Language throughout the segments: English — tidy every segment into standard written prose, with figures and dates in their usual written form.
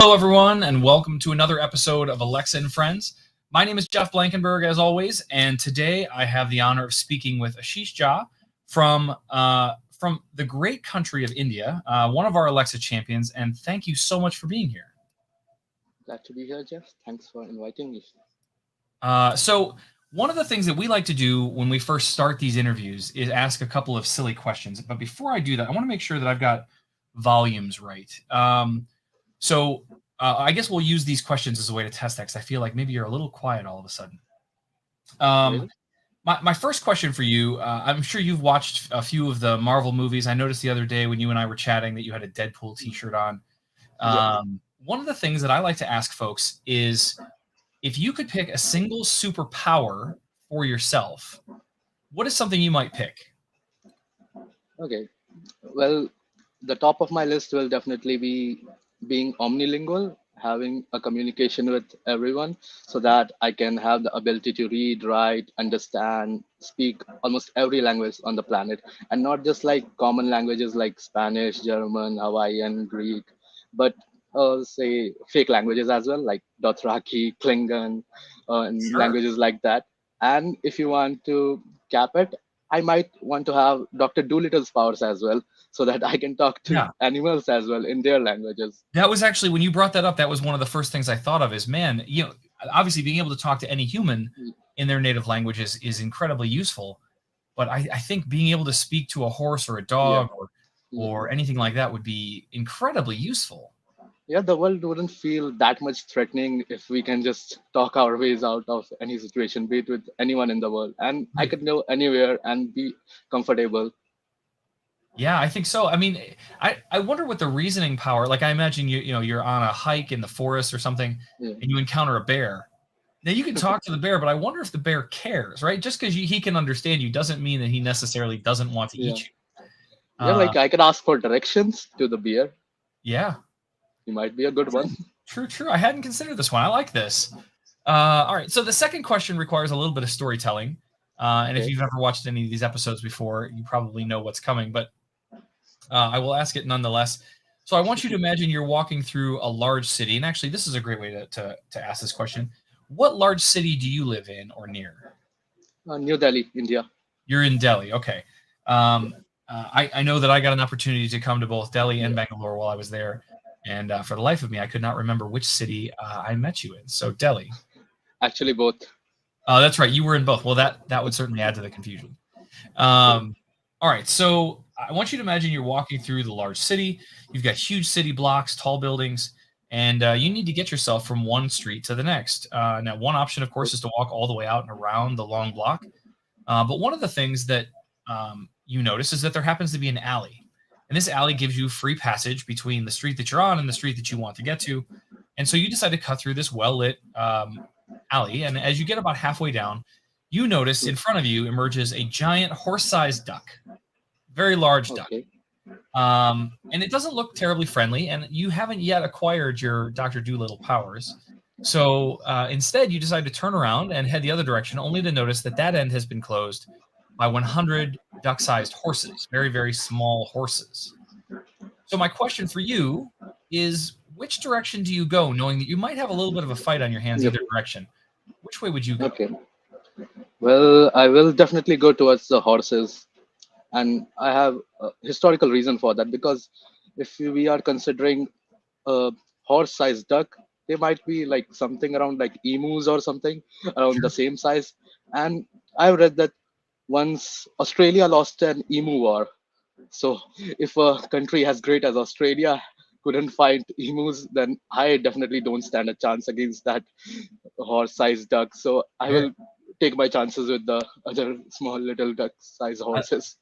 Hello, everyone, and welcome to another episode of Alexa and Friends. My name is Jeff Blankenburg, as always, and today I have the honor of speaking with Ashish Jha from the great country of India, one of our Alexa champions, and thank you so much for being here. Glad to be here, Jeff. Thanks for inviting me. So one of the things that we like to do when we first start these interviews is ask a couple of silly questions. But before I do that, I want to make sure that I've got volumes right. So I guess we'll use these questions as a way to test that because I feel like maybe you're a little quiet all of a sudden. Um, Really? my first question for you, I'm sure you've watched a few of the Marvel movies. I noticed the other day when you and I were chatting that you had a Deadpool t-shirt on. Yep. One of the things that I like to ask folks is if you could pick a single superpower for yourself, what is something you might pick? Okay. Well, the top of my list will definitely be being omnilingual, having a communication with everyone so that I can have the ability to read, write, understand, speak almost every language on the planet. And not just like common languages like Spanish, German, Hawaiian, Greek, but say fake languages as well, like Dothraki, Klingon, and Sure. languages like that. And if you want to cap it, I might want to have Dr. Doolittle's powers as well, so that I can talk to Yeah. animals as well in their languages. That was actually when you brought that up, that was one of the first things I thought of is, man, obviously being able to talk to any human in their native language is incredibly useful. But I think being able to speak to a horse or a Yeah, dog yeah, or anything like that would be incredibly useful. yeah. The world wouldn't feel that much threatening if we can just talk our ways out of any situation, be it with anyone in the world, and I Right. could go anywhere and be comfortable. Yeah, I think so. I mean, I wonder what the reasoning power, like I imagine you're on a hike in the forest or something Yeah, and you encounter a bear. Now you can talk to the bear, but I wonder if the bear cares, right? Just because he can understand you doesn't mean that he necessarily doesn't want to yeah, eat you. yeah. Uh, Like I could ask for directions to the beer. yeah, He might be a good true, one. true. I hadn't considered this one. I like this. All right, so the second question requires a little bit of storytelling. And if Okay. you've ever watched any of these episodes before, you probably know what's coming, but I will ask it nonetheless. So I want you to imagine you're walking through a large city, and actually, this is a great way to ask this question. What large city do you live in or near? New Delhi, India. You're in Delhi, okay. Um, I know that I got an opportunity to come to both Delhi and Yeah, Bangalore while I was there, and for the life of me, I could not remember which city I met you in. So Delhi. actually both. Oh, that's right. You were in both. Well, that would certainly add to the confusion. True. Um, all right. So I want you to imagine you're walking through the large city. You've got huge city blocks, tall buildings, and you need to get yourself from one street to the next. Now, one option, of course, is to walk all the way out and around the long block. But one of the things that you notice is that there happens to be an alley. And this alley gives you free passage between the street that you're on and the street that you want to get to. And so you decide to cut through this well lit alley. And as you get about halfway down, you notice Yeah. in front of you emerges a giant horse sized duck, very large duck. Okay. And it doesn't look terribly friendly, and you haven't yet acquired your Dr. Doolittle powers. So instead, you decide to turn around and head the other direction, only to notice that that end has been closed by 100 duck sized horses, very, very small horses. So, my question for you is which direction do you go, knowing that you might have a little bit of a fight on your hands Yep. either direction? Which way would you go? Okay. Well, I will definitely go towards the horses, and I have a historical reason for that because if we are considering a horse-sized duck, they might be like something around like emus or something around the Sure. same size. And I've read that once Australia lost an emu war. So if a country as great as Australia couldn't fight emus, then I definitely don't stand a chance against that horse-sized duck. So I Very. will take my chances with the other small little duck-sized I, horses.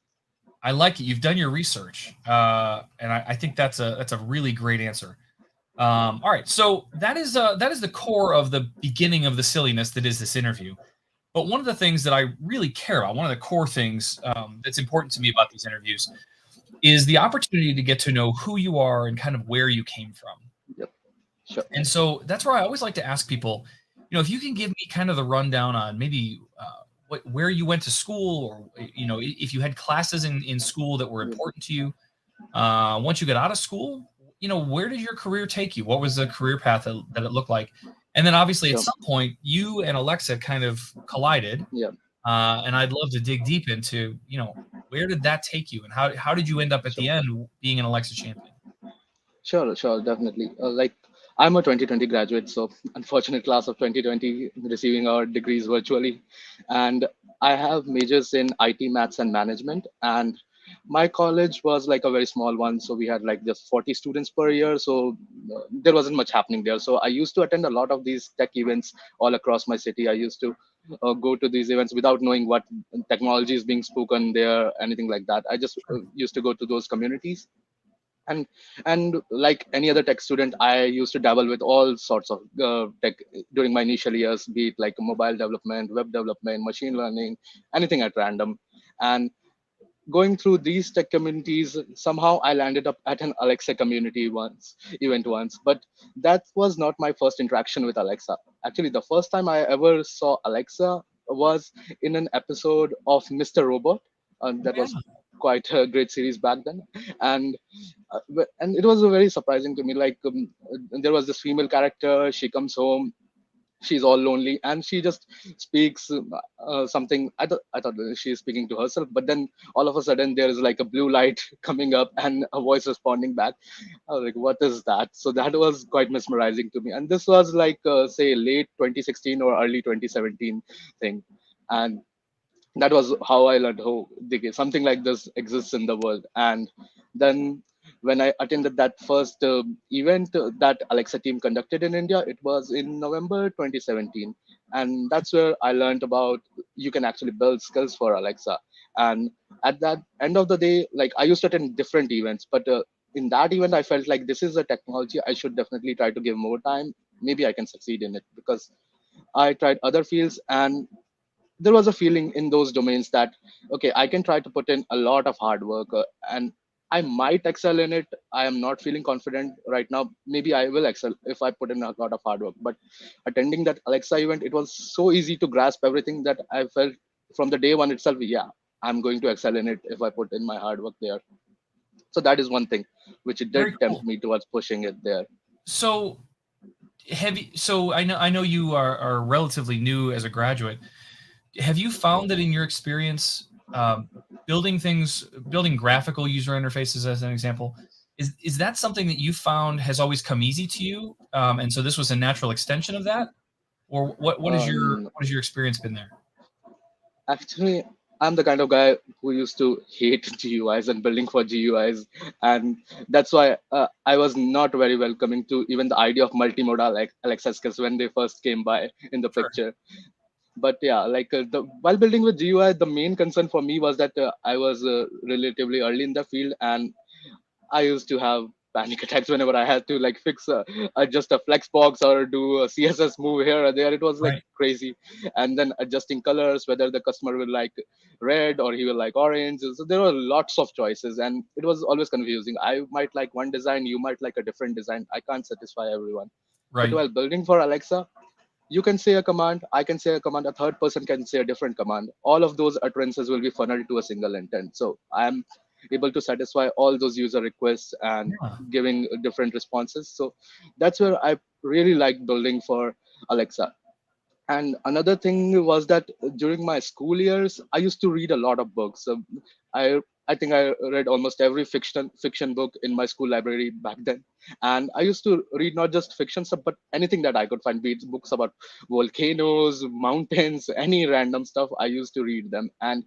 I like it. You've done your research, and I think that's a really great answer. All right, so that is the core of the beginning of the silliness that is this interview. But one of the things that I really care about, one of the core things that's important to me about these interviews, is the opportunity to get to know who you are and kind of where you came from. Yep, sure. And so that's where I always like to ask people, if you can give me kind of the rundown on maybe where you went to school, or if you had classes in school that were Yep. important to you. Once you got out of school, where did your career take you? What was the career path that it looked like? And then obviously at Sure. some point you and Alexa kind of collided. Yeah. And I'd love to dig deep into, where did that take you, and how did you end up at Sure. the end being an Alexa champion? Sure, sure, definitely. Like I'm a 2020 graduate, so unfortunate class of 2020 receiving our degrees virtually, and I have majors in IT, maths, and management. And my college was like a very small one, so we had like just 40 students per year, so there wasn't much happening there. So I used to attend a lot of these tech events all across my city. I used to go to these events without knowing what technology is being spoken there, anything like that. I just used to go to those communities, and like any other tech student, I used to dabble with all sorts of tech during my initial years, be it like mobile development, web development, machine learning, anything at random. And going through these tech communities, somehow I landed up at an Alexa community event once. But that was not my first interaction with Alexa. Actually, the first time I ever saw Alexa was in an episode of Mr. Robot. That Yeah. was quite a great series back then. And and it was very surprising to me. Like there was this female character. She comes home, she's all lonely, and she just speaks something. I thought that she's speaking to herself, but then all of a sudden there is like a blue light coming up and a voice responding back. I was like, what is that? So that was quite mesmerizing to me. And this was like say late 2016 or early 2017 thing. And that was how I learned, oh, something like this exists in the world. And then when I attended that first event that Alexa team conducted in India, it was in November 2017. And that's where I learned about you can actually build skills for Alexa. And at that end of the day, like I used to attend different events, but in that event, I felt like this is a technology I should definitely try to give more time. Maybe I can succeed in it, because I tried other fields, and there was a feeling in those domains that okay, I can try to put in a lot of hard work, and I might excel in it. I am not feeling confident right now. Maybe I will excel if I put in a lot of hard work. But attending that Alexa event, it was so easy to grasp everything that I felt from the day one itself, yeah, I'm going to excel in it if I put in my hard work there. So that is one thing which it did Very tempt cool. me towards pushing it there. So so I know you are relatively new as a graduate. Have you found that in your experience, building graphical user interfaces, as an example, is that something that you found has always come easy to you, and so this was a natural extension of that, or um, what has your experience been there? Actually, I'm the kind of guy who used to hate GUIs and building for GUIs, and that's why I was not very welcoming to even the idea of multimodal like Alexa skills when they first came by in the Sure. picture. But yeah, like while building with GUI, the main concern for me was that I was relatively early in the field, and I used to have panic attacks whenever I had to like fix adjust a flex box or do a CSS move here or there. It was like Right. crazy, and then adjusting colors, whether the customer will like red or he will like orange. So there were lots of choices, and it was always confusing. I might like one design, you might like a different design. I can't satisfy everyone. But Right. while building for Alexa, you can say a command, I can say a command, a third person can say a different command. All of those utterances will be funneled to a single intent. So I'm able to satisfy all those user requests and Yeah. giving different responses. So that's where I really like building for Alexa. And another thing was that during my school years, I used to read a lot of books. I I think I read almost every fiction book in my school library back then. And I used to read not just fiction stuff, but anything that I could find, be it books about volcanoes, mountains, any random stuff. I used to read them, and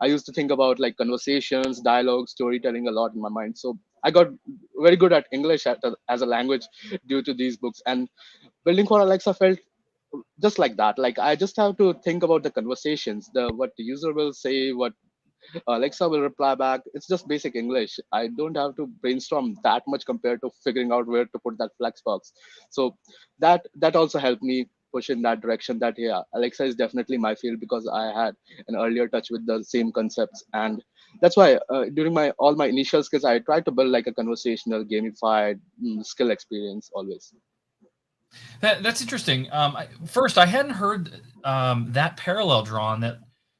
I used to think about like conversations, dialogue, storytelling a lot in my mind. So I got very good at English as a language due to these books. And building for Alexa felt just like that. Like I just have to think about the conversations, the what the user will say, what Alexa will reply back. It's just basic English. I don't have to brainstorm that much compared to figuring out where to put that flex box. So that also helped me push in that direction. That yeah, Alexa is definitely my field because I had an earlier touch with the same concepts. And that's why during my all my initial skills, I tried to build like a conversational, gamified skill experience always. That's interesting. First, I hadn't heard that parallel drawn. That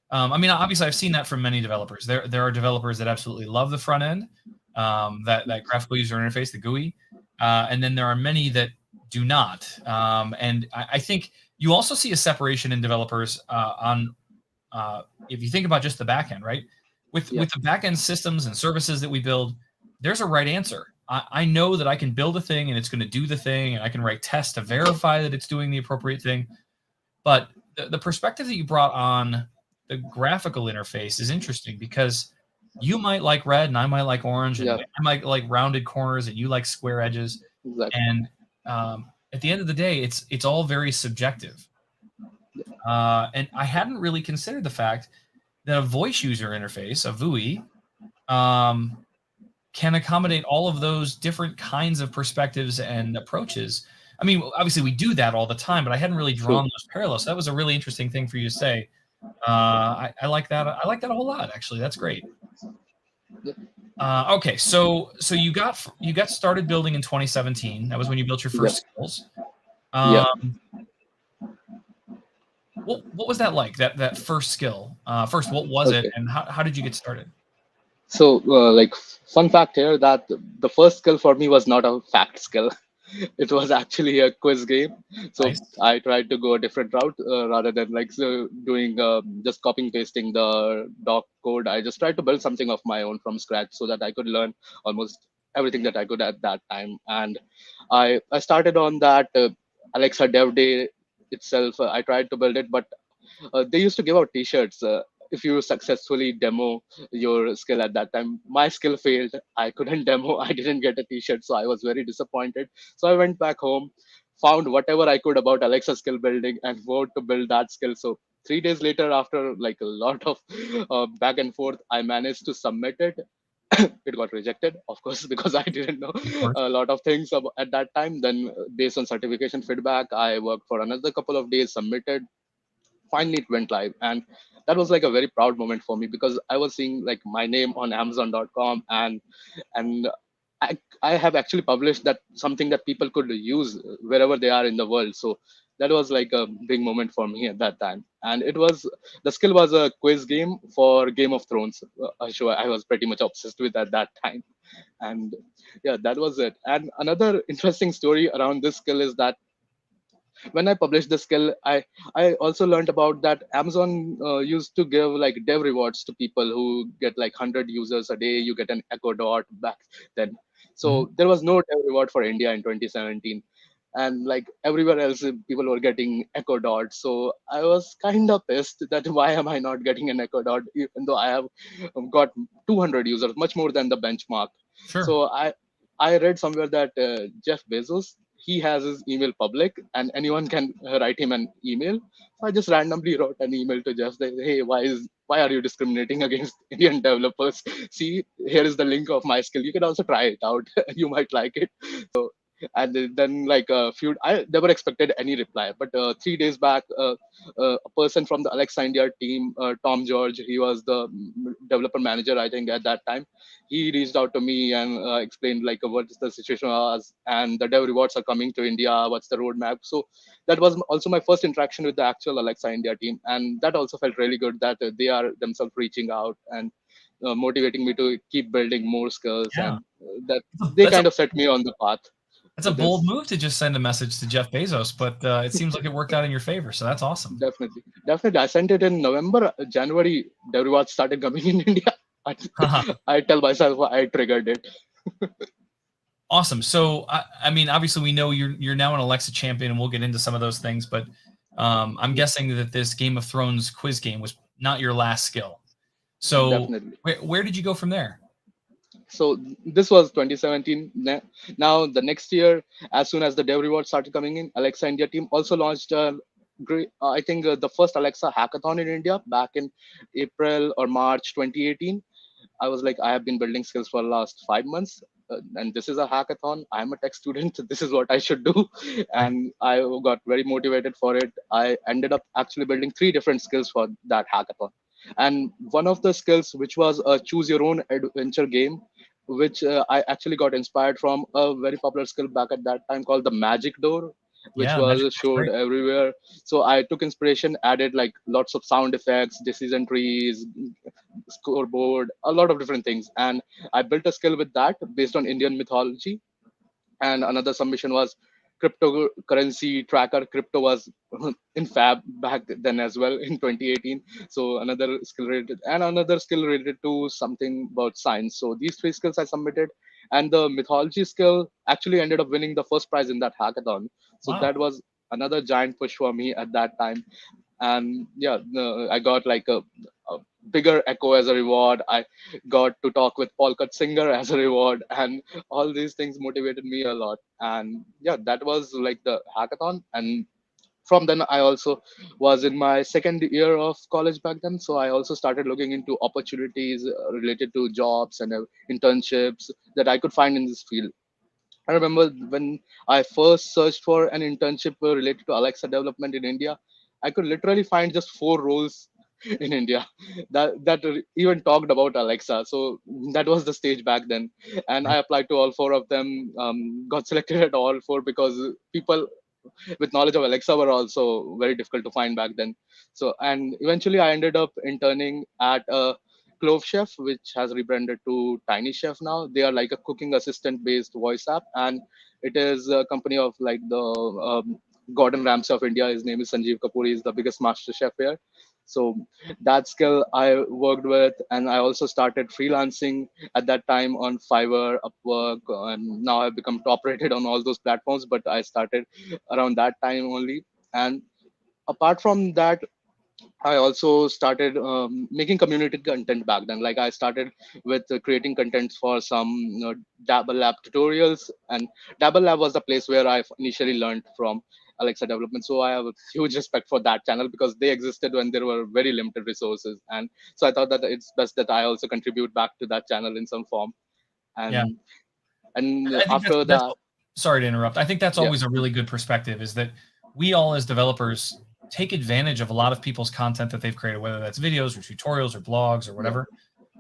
I mean, obviously, I've seen that from many developers. There are developers that absolutely love the front end, that graphical user interface, the GUI, and then there are many that do not. And I think you also see a separation in developers on if you think about just the back end, right? Yeah. With the back end systems and services that we build, there's a right answer. I know that I can build a thing and it's going to do the thing, and I can write tests to verify that it's doing the appropriate thing. But the perspective that you brought on the graphical interface is interesting because you might like red and I might like orange, and Yeah. I might like rounded corners and you like square edges. Exactly. And at the end of the day, it's all very subjective. And I hadn't really considered the fact that a voice user interface, a VUI, um, can accommodate all of those different kinds of perspectives and approaches. I mean, obviously we do that all the time, but I hadn't really drawn True. those parallels. So that was a really interesting thing for you to say. I like that. I like that a whole lot, actually. That's great. Yeah. Okay, so you got started building in 2017. That was when you built your Yeah. first skills. Yeah. Um, what was that like? That first skill. First, what was it, Okay. and how did you get started? So, fun fact here that the first skill for me was not a fact skill. It was actually a quiz game. So Nice. I tried to go a different route rather than doing just copying pasting the doc code. I just tried to build something of my own from scratch so that I could learn almost everything that I could at that time. And I started on that Alexa Dev Day itself. I tried to build it, but they used to give out T-shirts if you successfully demo your skill at that time. My skill failed. I couldn't demo. I didn't get a T-shirt, so I was very disappointed. So I went back home, found whatever I could about Alexa skill building, and vowed to build that skill. So 3 days later, after like a lot of back and forth, I managed to submit it. It got rejected, of course, because I didn't know Of course. a lot of things at that time. Then, based on certification feedback, I worked for another couple of days, submitted. Finally it went live, and that was like a very proud moment for me because I was seeing like my name on amazon.com, and I have actually published that something that people could use wherever they are in the world. So that was like a big moment for me at that time. And it was, the skill was a quiz game for Game of Thrones, a show I was pretty much obsessed with at that time. And yeah, that was it. And another interesting story around this skill is that when I published the skill, I also learned about that Amazon used to give like dev rewards to people who get like 100 users a day. You get an Echo Dot back then. Mhm. So there was no dev reward for India in 2017, and like everywhere else, people were getting Echo Dot. So I was kind of pissed that why am I not getting an Echo Dot even though I have got 200 users, much more than the benchmark. Sure. So I read somewhere that Jeff Bezos, he has his email public and anyone can write him an email. So I just randomly wrote an email to Jeff saying, hey, why are you discriminating against Indian developers? See, here is the link of my skill. You can also try it out. You might like it. So and then like a few, I never expected any reply, but 3 days back, a person from the Alexa India team, Tom George, he was the developer manager I think at that time. He reached out to me and explained like what is the situation was, and the dev rewards are coming to India, what's the roadmap. So that was also my first interaction with the actual Alexa India team, and that also felt really good that they are themselves reaching out and motivating me to keep building more skills, Yeah. and that That's a they that's a kind of set me on the path that's a with bold this. move to just send a message to Jeff Bezos, but it seems like it worked out in your favor. So that's awesome. Definitely, definitely. I sent it in November. January, the rewards started coming in India. I, I tell myself I triggered it. Awesome. So I mean, obviously, we know you're now an Alexa champion, and we'll get into some of those things. But I'm guessing that this Game of Thrones quiz game was not your last skill. So Definitely. where did you go from there? So this was 2017. Now the next year, as soon as the dev rewards started coming in, Alexa India team also launched I think the first Alexa hackathon in India back in April or March 2018. I was like, I have been building skills for the last 5 months, and this is a hackathon. I'm a tech student. This is what I should do, Right. and I got very motivated for it. I ended up actually building three different skills for that hackathon, and one of the skills, which was a choose your own adventure game, which I actually got inspired from a very popular skill back at that time called the Magic Door, which Yeah, Magic was Door's showed great. everywhere. So I took inspiration, added like lots of sound effects, decision trees, scoreboard, a lot of different things, and I built a skill with that based on Indian mythology. And another submission was cryptocurrency tracker. Crypto was in fab back then as well in 2018. So another skill related, and another skill related to something about science. So these three skills I submitted, and the mythology skill actually ended up winning the first prize in that hackathon. So Wow. that was another giant push for me at that time. And yeah, I got like a bigger echo as a reward. I got to talk with Paul Singer as a reward, and all these things motivated me a lot. And yeah, that was like the hackathon. And from then I also was in my second year of college back then, so I also started looking into opportunities related to jobs and internships that I could find in this field. I remember when I first searched for an internship related to Alexa development in India, I could literally find just four roles in India that even talked about Alexa. So that was the stage back then, and I Right. applied to all four of them. Got selected at all four because people with knowledge of Alexa were also very difficult to find back then. So, and eventually I ended up interning at a Clove Chef, which has rebranded to Tiny Chef now. They are like a cooking assistant based voice app, and it is a company of like the Gordon Ramsay of India. His name is Sanjeev Kapoor. He's the biggest master chef here. So that skill I worked with, and I also started freelancing at that time on Fiverr, Upwork, and now I've become top rated on all those platforms. But I started around that time only. And apart from that, I also started making community content back then. Like I started with creating contents for some Dabble Lab tutorials, and Dabble Lab was the place where I initially learned from Alexa development. So I have a huge respect for that channel because they existed when there were very limited resources, and so I thought that it's best that I also contribute back to that channel in some form. Yeah. And and I think after that's that, sorry to interrupt. I think that's yeah, always a really good perspective is that we all as developers take advantage of a lot of people's content that they've created, whether that's videos or tutorials or blogs or yeah, whatever.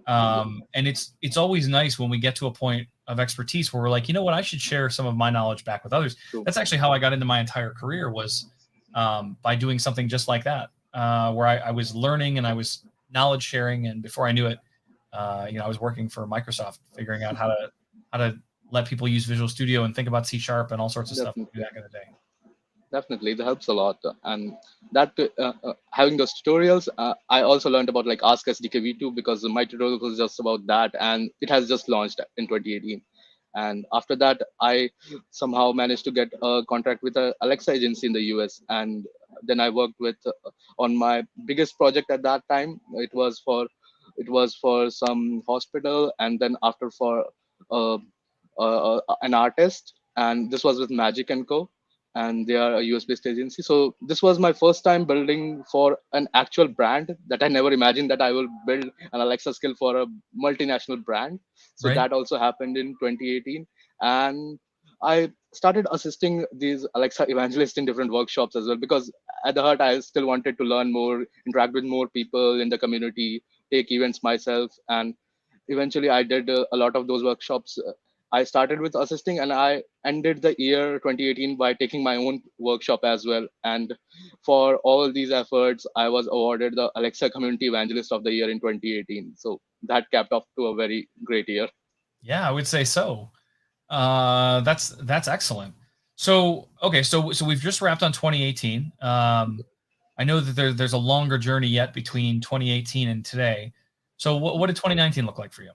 yeah, And it's always nice when we get to a point of expertise where we're like, you know what, I should share some of my knowledge back with others. true, That's actually how I got into my entire career was by doing something just like that, where I was learning and I was knowledge sharing, and before I knew it, I was working for Microsoft, figuring out how to let people use Visual Studio and think about C Sharp and all sorts of stuff definitely. back in the day. Definitely, it helps a lot. And that having those tutorials, I also learned about like Ask SDK V2 because my tutorial was just about that, and it has just launched in 2018. And after that, I somehow managed to get a contract with a Alexa agency in the US, and then I worked with on my biggest project at that time. It was for some hospital, and then after for uh, an artist, and this was with Magic and Co, and they are a US based agency. So this was my first time building for an actual brand that I never imagined that I will build an Alexa skill for a multinational brand. So Right? that also happened in 2018. And I started assisting these Alexa evangelists in different workshops as well, because at the heart, I still wanted to learn more, interact with more people in the community, take events myself. And eventually I did a lot of those workshops. I started with assisting, and I ended the year 2018 by taking my own workshop as well. And for all these efforts, I was awarded the Alexa Community Evangelist of the Year in 2018. So that capped off to a very great year. Yeah, I would say so. That's excellent. So okay, so we've just wrapped on 2018. I know that there's a longer journey yet between 2018 and today. So what did 2019 look like for you?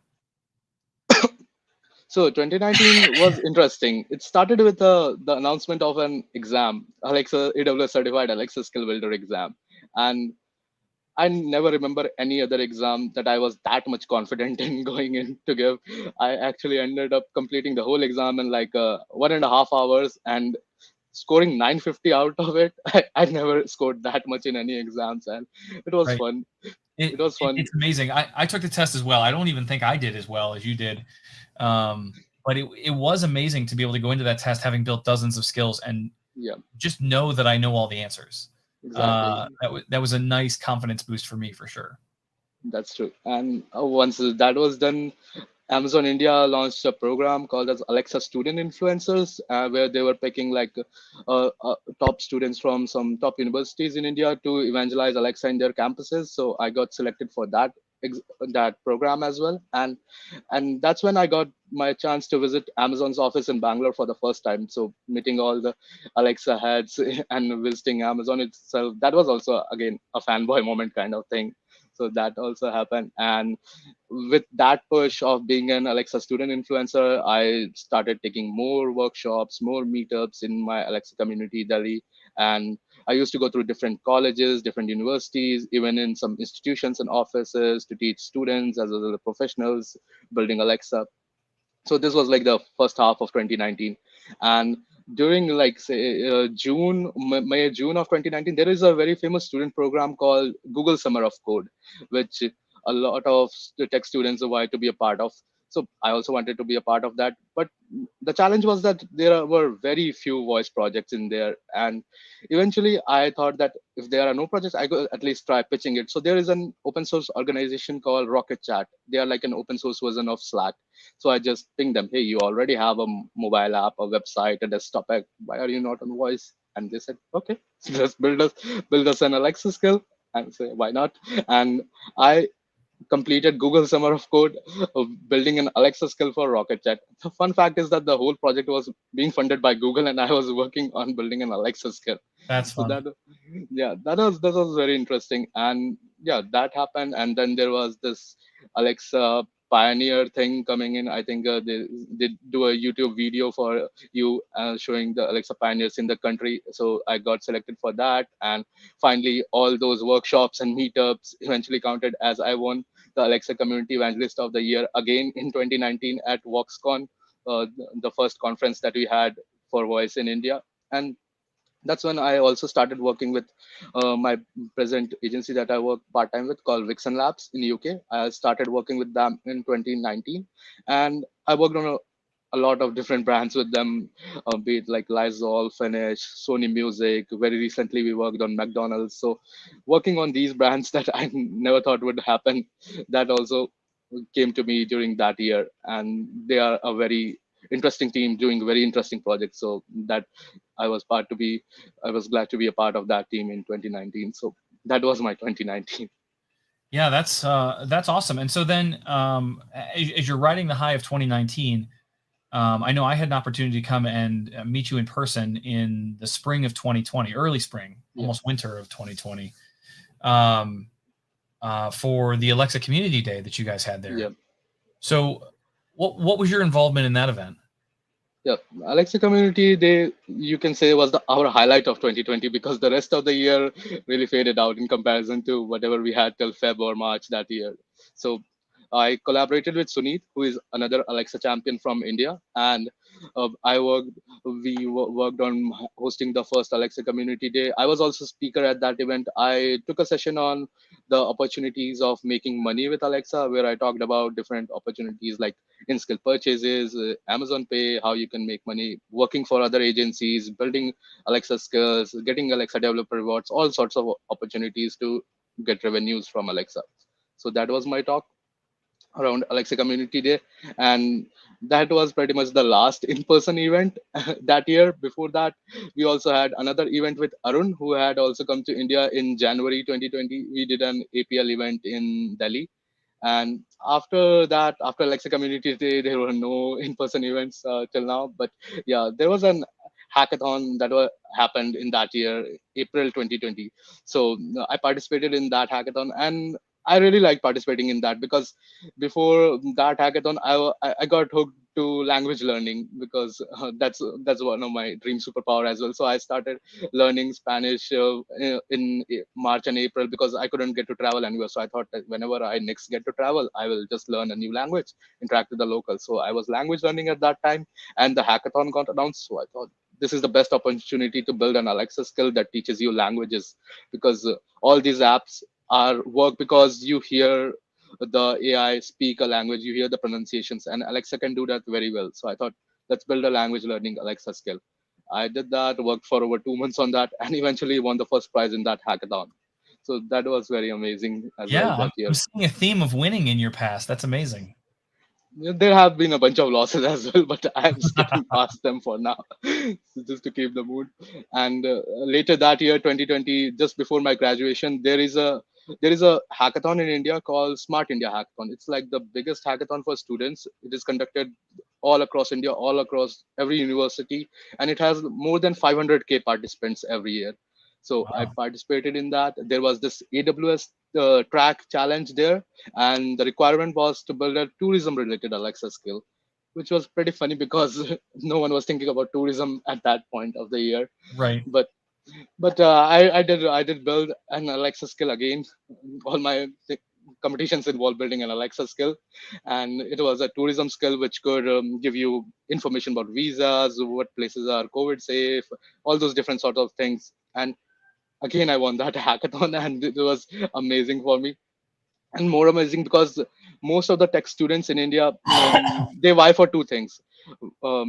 So 2019 was interesting. It started with the announcement of an exam, Alexa AWS Certified Alexa Skill Builder exam. And I never remember any other exam that I was that much confident in going in to give. I actually ended up completing the whole exam in like 1.5 hours and scoring 950 out of it. I never scored that much in any exams, and it was Right. fun. It It, was it fun. it's amazing. I took the test as well. I don't even think I did as well as you did. But it was amazing to be able to go into that test having built dozens of skills and Yeah, just know that I know all the answers. exactly. That was a nice confidence boost for me for sure. That's true. And once that was done, Amazon India launched a program called as Alexa Student Influencers, where they were picking like top students from some top universities in India to evangelize Alexa in their campuses. So I got selected for that that program as well. And that's when I got my chance to visit Amazon's office in Bangalore for the first time. So meeting all the Alexa heads and visiting Amazon itself, that was also again a fanboy moment kind of thing. So that also happened. And with that push of being an Alexa student influencer, I started taking more workshops, more meetups in my Alexa community, Delhi. And I used to go through different colleges, different universities, even in some institutions and offices to teach students as well as the professionals building Alexa. So this was like the first half of 2019. And during like say May June of 2019, there is a very famous student program called Google Summer of Code, which a lot of the tech students wanted to be a part of. So I also wanted to be a part of that, but the challenge was that there were very few voice projects in there. And eventually I thought that if there are no projects, I could at least try pitching it. So there is an open source organization called Rocket Chat. They are like an open source version of Slack. So I just pinged them, hey, you already have a mobile app, a website, a desktop app. Why are you not on voice? And they said, okay, so just build us an Alexa skill. And say, why not? And I completed Google Summer of Code, building an Alexa skill for Rocket Chat. The fun fact is that the whole project was being funded by Google, and I was working on building an Alexa skill. That's So fun. that, yeah, that was very interesting. And yeah, that happened. And then there was this Alexa Pioneer thing coming in. I think they do a YouTube video for you showing the Alexa pioneers in the country. So I got selected for that, and finally all those workshops and meetups eventually counted as I won the Alexa Community Evangelist of the Year again in 2019 at VoxCon, the first conference that we had for voice in India. And that's when I also started working with my present agency that I work part time with called Vixen Labs in UK. I started working with them in 2019, and I worked on a lot of different brands with them, be it like Lysol, Finish, Sony Music. Very recently, we worked on McDonald's. So, working on these brands that I never thought would happen, that also came to me during that year, and they are a very interesting team doing very interesting projects. So that I was part to be, I was glad to be a part of that team in 2019. So that was my 2019. Yeah, that's awesome. And so then, as you're riding the high of 2019, I know I had an opportunity to come and meet you in person in the spring of 2020, early spring, Yeah, almost winter of 2020, um, for the Alexa Community Day that you guys had there. yeah. So, what was your involvement in that event? Yeah, Alexa Community Day, you can say, was our highlight of 2020 because the rest of the year really faded out in comparison to whatever we had till Feb or March that year. So I collaborated with Sunit, who is another Alexa champion from India, and I worked. Worked on hosting the first Alexa Community Day. I was also speaker at that event. I took a session on the opportunities of making money with Alexa, where I talked about different opportunities like in-skill purchases, Amazon Pay, how you can make money working for other agencies, building Alexa skills, getting Alexa developer rewards, all sorts of opportunities to get revenues from Alexa. So that was my talk around Alexa Community Day, and that was pretty much the last in-person event that year. Before that, we also had another event with Arun, who had also come to India in January 2020. We did an APL event in Delhi, and after that, after Alexa Community Day, there were no in-person events till now. But yeah, there was an hackathon that happened in that year, April 2020. So I participated in that hackathon, and I really like participating in that because before that hackathon, I got hooked to language learning because that's one of my dream superpower as well. So I started learning Spanish in March and April because I couldn't get to travel anywhere. So I thought that whenever I next get to travel, I will just learn a new language, interact with the locals. So I was language learning at that time, and the hackathon got announced. So I thought this is the best opportunity to build an Alexa skill that teaches you languages because all these apps are work because you hear the AI speak a language, you hear the pronunciations, and Alexa can do that very well. So I thought, let's build a language learning Alexa skill. I did that, worked for over 2 months on that, and eventually won the first prize in that hackathon. So that was very amazing as well Yeah, I'm, that year. I'm seeing a theme of winning in your past. That's amazing. There have been a bunch of losses as well, but I'm skipping past them for now, just to keep the mood. And later that year, 2020, just before my graduation, there is a there is a hackathon in India called Smart India Hackathon. It's like the biggest hackathon for students. It is conducted all across India, all across every university, and it has more than 500K participants every year. So I Wow. participated in that. There was this AWS track challenge there, and the requirement was to build a tourism related Alexa skill, which was pretty funny because no one was thinking about tourism at that point of the year. Right. But I did build an Alexa skill again. All my competitions involved building an Alexa skill, and it was a tourism skill which could give you information about visas, what places are COVID safe, all those different sort of things. And again, I won that hackathon, and it was amazing for me. And more amazing because most of the tech students in India, they vie for two things: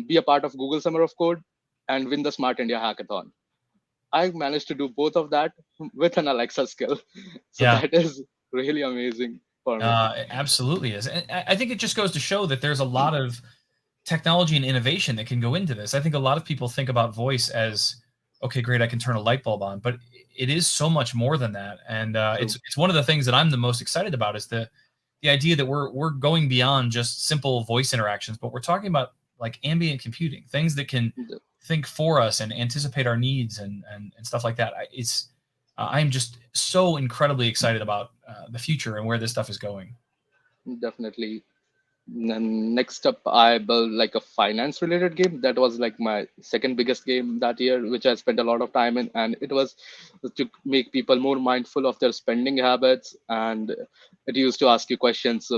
be a part of Google Summer of Code and win the Smart India Hackathon. I managed to do both of that with an Alexa skill. So Yeah. that is really amazing for me. It absolutely is. And I think it just goes to show that there's a lot of technology and innovation that can go into this. I think a lot of people think about voice as, okay, great, I can turn a light bulb on, but it is so much more than that. And True. it's one of the things that I'm the most excited about is the idea that we're going beyond just simple voice interactions, but we're talking about like ambient computing, things that can De- think for us and anticipate our needs and stuff like that. I'm just so incredibly excited about the future and where this stuff is going. Definitely. And next up, I built like a finance related game. That was like my second biggest game that year, which I spent a lot of time in. And it was to make people more mindful of their spending habits. And it used to ask you questions.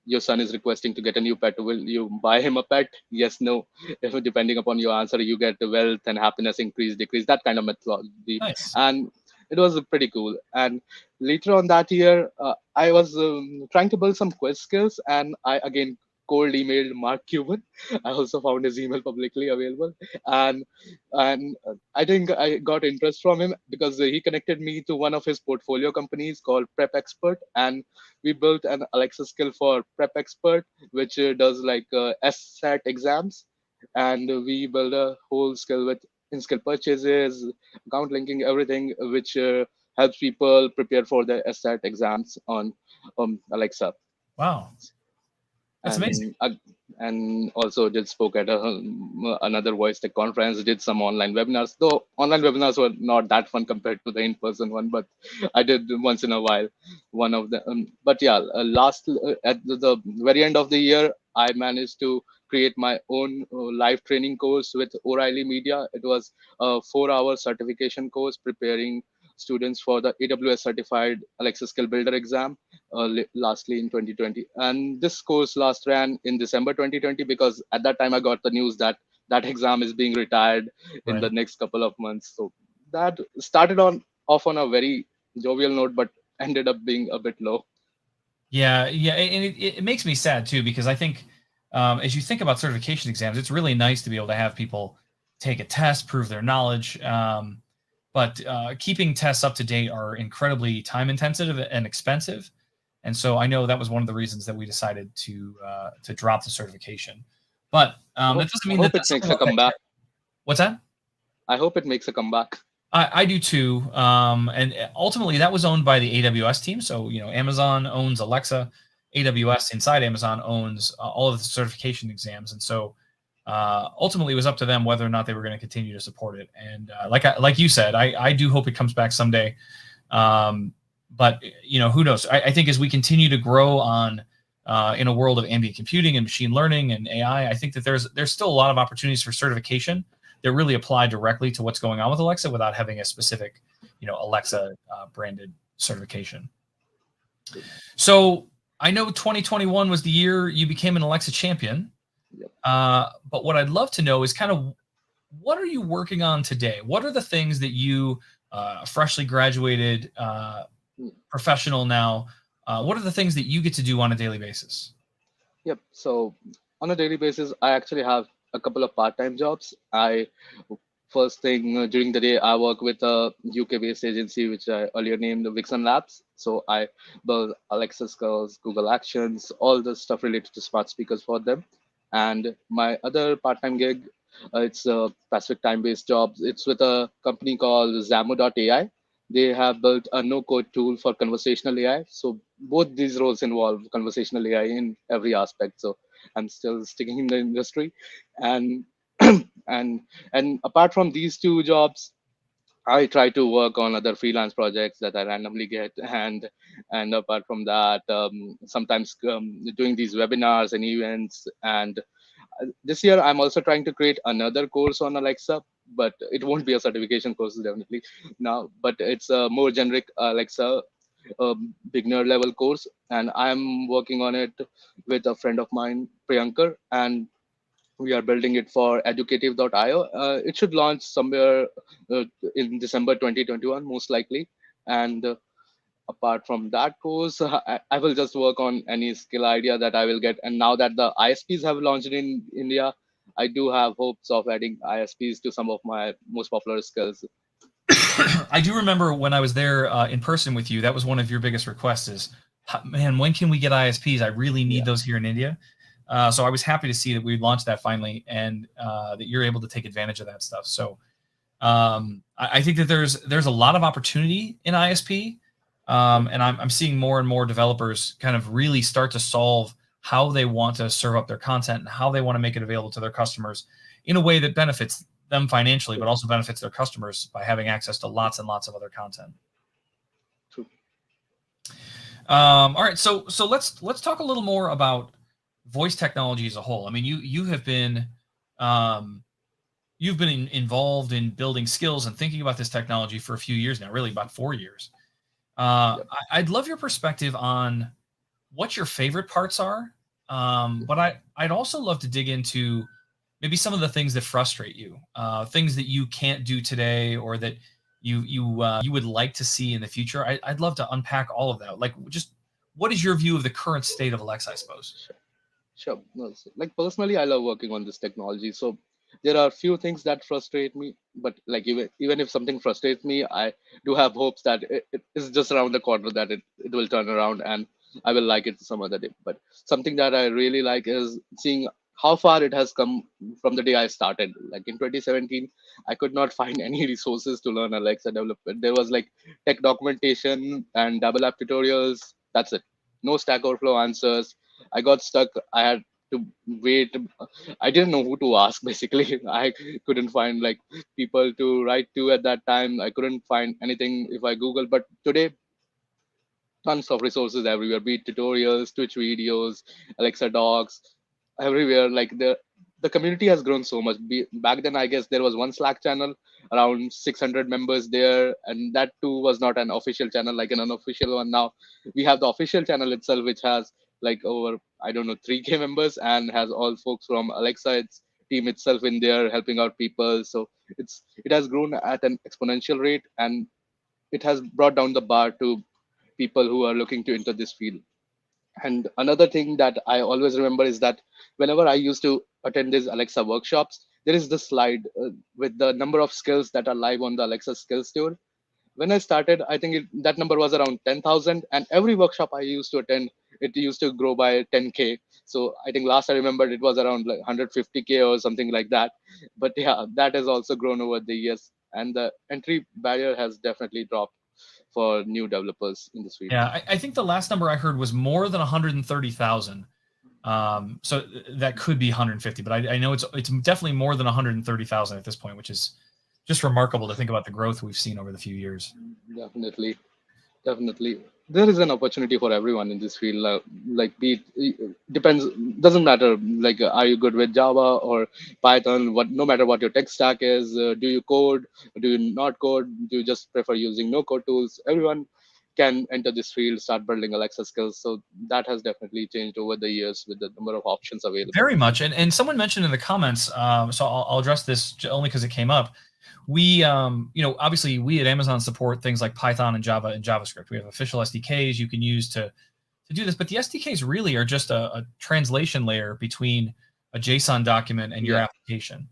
Your son is requesting to get a new pet. Will you buy him a pet? Yes, no. If depending upon your answer, you get wealth and happiness increase, decrease, that kind of methodology. Nice. And it was pretty cool. And later on that year, I was trying to build some quiz skills, and I again cold emailed Mark Cuban. I also found his email publicly available, and I think I got interest from him because he connected me to one of his portfolio companies called Prep Expert, and we built an Alexa skill for Prep Expert, which does like SSAT exams, and we built a whole skill with in-skill purchases, account linking, everything, which helps people prepare for the SSAT exams on Alexa. Wow. That's amazing. And also did spoke at another voice tech conference, did some online webinars, though online webinars were not that fun compared to the in-person one, but I did once in a while one of them. But yeah, last at the very end of the year, I managed to create my own live training course with O'Reilly Media. It was a 4-hour certification course preparing students for the AWS certified Alexa skill builder exam, lastly in 2020. And this course last ran in December 2020 because at that time I got the news that that exam is being retired in the Right. next couple of months. So that started on off on a very jovial note, but ended up being a bit low. Yeah, yeah, and it makes me sad too because I think as you think about certification exams, it's really nice to be able to have people take a test, prove their knowledge. But keeping tests up to date are incredibly time intensive and expensive, and so I know that was one of the reasons that we decided to drop the certification. But that doesn't I mean that hope it that's makes something a else that comeback. what's that? I hope it makes a comeback. I do too. And ultimately, that was owned by the AWS team. So, Amazon owns Alexa. AWS inside Amazon owns all of the certification exams. And so ultimately, it was up to them whether or not they were going to continue to support it. And like you said, I do hope it comes back someday. But, who knows? I think as we continue to grow on in a world of ambient computing and machine learning and AI, I think that there's still a lot of opportunities for certification that really apply directly to what's going on with Alexa without having a specific, Alexa branded certification. So I know 2021 was the year you became an Alexa champion. Yep. But what I'd love to know is kind of what are you working on today? What are the things that you freshly graduated professional now? What are the things that you get to do on a daily basis? Yep. So on a daily basis, I actually have a couple of part-time jobs. I first thing during the day, I work with a UK-based agency which I earlier named Vixen Labs. So I build Alexa skills, Google Actions, all the stuff related to smart speakers for them. And my other part-time gig, it's a Pacific time-based job. It's with a company called Zamo.ai. they have built a no-code tool for conversational AI. So both these roles involve conversational AI in every aspect. So I'm still sticking in the industry, and and apart from these two jobs, I try to work on other freelance projects that I randomly get, and apart from that, sometimes doing these webinars and events. And this year, I'm also trying to create another course on Alexa, but it won't be a certification course definitely now. But it's a more generic Alexa beginner level course, and I'm working on it with a friend of mine, Priyankar, and we are building it for educative.io. It should launch somewhere uh, in December 2021, most likely. And apart from that course, I will just work on any skill idea that I will get. And now that the ISPs have launched in India, I do have hopes of adding ISPs to some of my most popular skills. I do remember when I was there in person with you, that was one of your biggest requests is, man, when can we get ISPs? I really need Yeah. those here in India. So I was happy to see that we launched that finally, and that you're able to take advantage of that stuff. So I think that there's a lot of opportunity in ISP, and I'm seeing more and more developers kind of really start to solve how they want to serve up their content and how they want to make it available to their customers in a way that benefits them financially, but also benefits their customers by having access to lots and lots of other content. True. All right, so let's talk a little more about voice technology as a whole. I mean, you have been you've been involved in building skills and thinking about this technology for a few years now, really about 4 years. Yep. I'd love your perspective on what your favorite parts are, but I'd also love to dig into maybe some of the things that frustrate you, things that you can't do today, or that you would like to see in the future. I'd love to unpack all of that. Like, just what is your view of the current state of Alexa, I suppose? Sure. No, like personally, I love working on this technology. So there are few things that frustrate me, but like even if something frustrates me, I do have hopes that it is just around the corner that it will turn around and I will like it some other day. But something that I really like is seeing how far it has come from the day I started. Like in 2017, I could not find any resources to learn Alexa development. There was like tech documentation and double app tutorials. That's it. No Stack Overflow answers. I got stuck. I had to wait. I didn't know who to ask. Basically, I couldn't find like people to write to at that time. I couldn't find anything if I Google. But today, tons of resources everywhere. Be it tutorials, Twitch videos, Alexa docs, everywhere. Like the community has grown so much. Back then, I guess there was one Slack channel, around 600 members there, and that too was not an official channel, like an unofficial one. Now we have the official channel itself, which has like over, I don't know, 3K members, and has all folks from Alexa team itself in there helping out people. So it has grown at an exponential rate, and it has brought down the bar to people who are looking to enter this field. And another thing that I always remember is that whenever I used to attend these Alexa workshops, there is this slide with the number of skills that are live on the Alexa Skills Store. When I started, I think that number was around 10,000, and every workshop I used to attend, it used to grow by 10K. So I think last I remembered it was around like 150K or something like that. But yeah, that has also grown over the years, and the entry barrier has definitely dropped for new developers in this field. Yeah, I think the last number I heard was more than 130,000. So that could be 150, but I know it's definitely more than 130,000 at this point, which is just remarkable to think about the growth we've seen over the few years. Definitely. Definitely, there is an opportunity for everyone in this field. Like, be it depends, doesn't matter. Like, are you good with Java or Python? What, no matter what your tech stack is, do you code? Do you not code? Do you just prefer using no code tools? Everyone can enter this field, start building Alexa skills. So that has definitely changed over the years with the number of options available. Very much, and someone mentioned in the comments. So I'll address this only because it came up. We, obviously we at Amazon support things like Python and Java and JavaScript. We have official SDKs you can use to do this, but the SDKs really are just a translation layer between a JSON document and your application.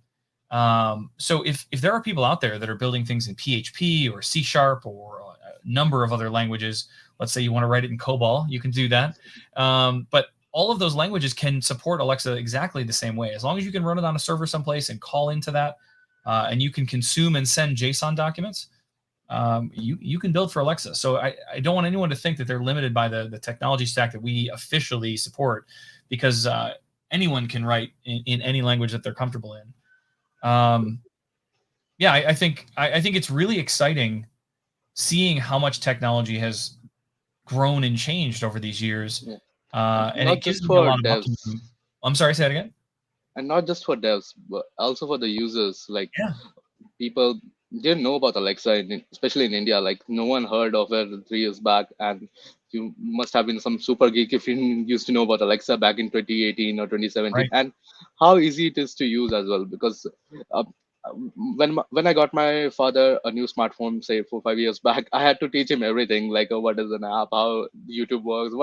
So if there are people out there that are building things in PHP or C# or a number of other languages, let's say you want to write it in COBOL, you can do that. But all of those languages can support Alexa exactly the same way. As long as you can run it on a server someplace and call into that, and you can consume and send JSON documents, you can build for Alexa. So I don't want anyone to think that they're limited by the technology stack that we officially support, because anyone can write in any language that they're comfortable in. Yeah, I think it's really exciting seeing how much technology has grown and changed over these years, Yeah. and Not it gives just me a for lot of devs, optimism. I'm sorry, say that again. and not just for devs, but also for the users. Like Yeah, people didn't know about Alexa, especially in India. Like no one heard of it 3 years back, and you must have been some super geek if you used to know about Alexa back in 2018 or 2017, right. and how easy it is to use as well. Because uh, when I got my father a new smartphone, say 4 5 years back, I had to teach him everything, like what is an app, how YouTube works,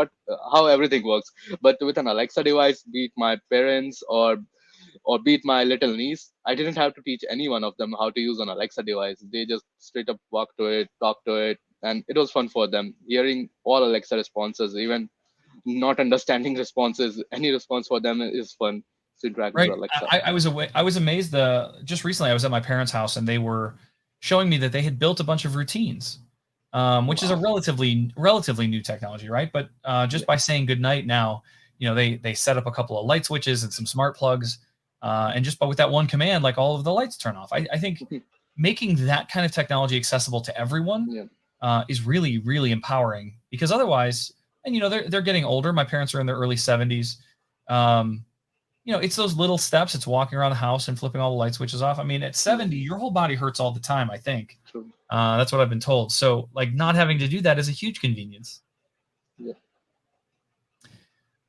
how everything works. But with an Alexa device, be it my parents or be it my little niece, I didn't have to teach any one of them how to use an Alexa device. They just straight up walk to it, talk to it, and it was fun for them. Hearing all Alexa responses, even not understanding responses, any response for them is fun to interact with Right. Alexa. I was amazed. Just recently, I was at my parents' house, and they were showing me that they had built a bunch of routines, which is a Wow. relatively new technology, right? But just Yeah. by saying goodnight now, they set up a couple of light switches and some smart plugs, and just with that one command, like all of the lights turn off. I think making that kind of technology accessible to everyone Yeah. is really really empowering, because otherwise, and they're getting older. My parents are in their early 70s. Um, it's those little steps. It's walking around the house and flipping all the light switches off. I mean, at Yeah. 70, your whole body hurts all the time, I think. True. That's what I've been told. So, like, not having to do that is a huge convenience. Yeah.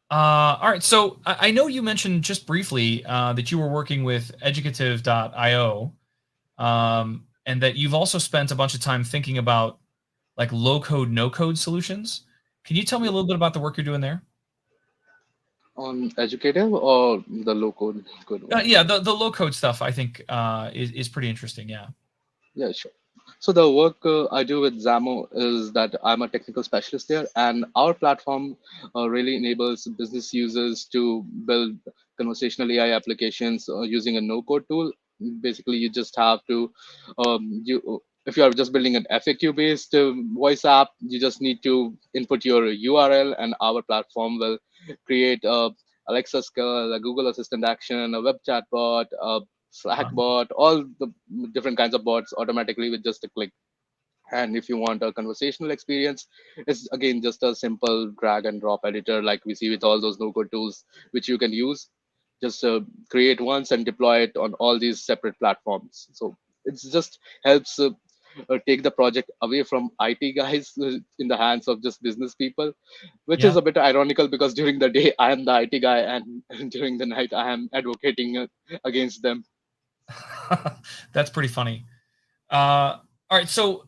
All right. So, I know you mentioned just briefly that you were working with educative.io, and that you've also spent a bunch of time thinking about like low code, no code solutions. Can you tell me a Yeah. little bit about the work you're doing there? On educative or the low code good one? Yeah, the low code stuff I think is pretty interesting. Yeah. Yeah, sure. So the work I do with Zamo is that I'm a technical specialist there, and our platform really enables business users to build conversational AI applications using a no-code tool. Basically, you just have to, you if you are just building an FAQ-based voice app, you just need to input your URL, and our platform will create a Alexa skill, a Google Assistant action, a web chat bot, a Slack bot, all the different kinds of bots automatically with just a click. And if you want a conversational experience, it's again just a simple drag and drop editor like we see with all those no-code tools, which you can use. Just create once and deploy it on all these separate platforms. So it's just helps take the project away from IT guys in the hands of just business people, which is Yeah. a bit ironical because during the day I am the IT guy and during the night I am advocating against them. That's pretty funny. All right, so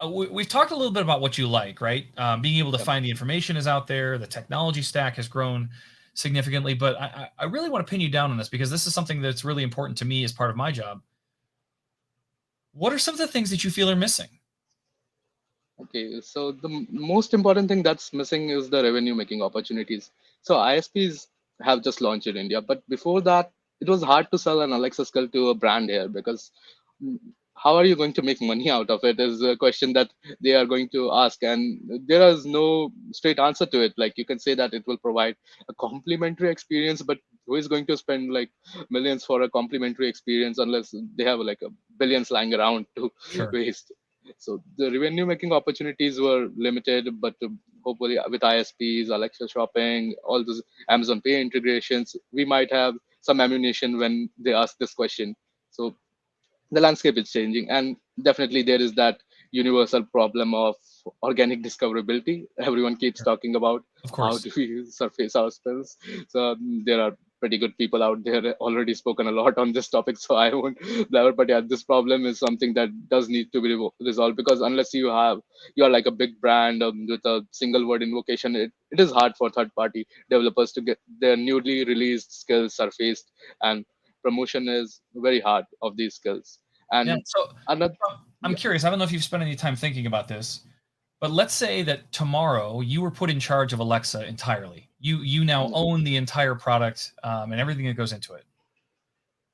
we've talked a little bit about what you like, right? Being able to Yeah. find the information is out there. The technology stack has grown significantly, but I really want to pin you down on this, because this is something that's really important to me as part of my job. What are some of the things that you feel are missing? Okay, so the most important thing that's missing is the revenue making opportunities. So ISPs have just launched in India, but before that, it was hard to sell an Alexa skill to a brand here because mm, how are you going to make money out of it is a question that they are going to ask, and there is no straight answer to it. Like you can say that it will provide a complimentary experience, but who is going to spend like millions for a complimentary experience unless they have like a billions lying around to Sure. waste? So the revenue making opportunities were limited, but hopefully with ISPs, Alexa shopping, all those Amazon Pay integrations, we might have some ammunition when they ask this question. So the landscape is changing, and definitely there is that universal problem of organic discoverability. Everyone keeps Sure. talking about Of how course. do we surface our spells. So there are pretty good people out there already spoken a lot on this topic, so I won't blabber. But yeah, this problem is something that does need to be resolved, because unless you are like a big brand with a single word invocation, it is hard for third party developers to get their newly released skills surfaced, and promotion is very hard of these skills. Yeah. And So another, I'm yeah, curious. I don't know if you've spent any time thinking about this, but let's say that tomorrow you were put in charge of Alexa entirely. You now yeah. own the entire product, and everything that goes into it.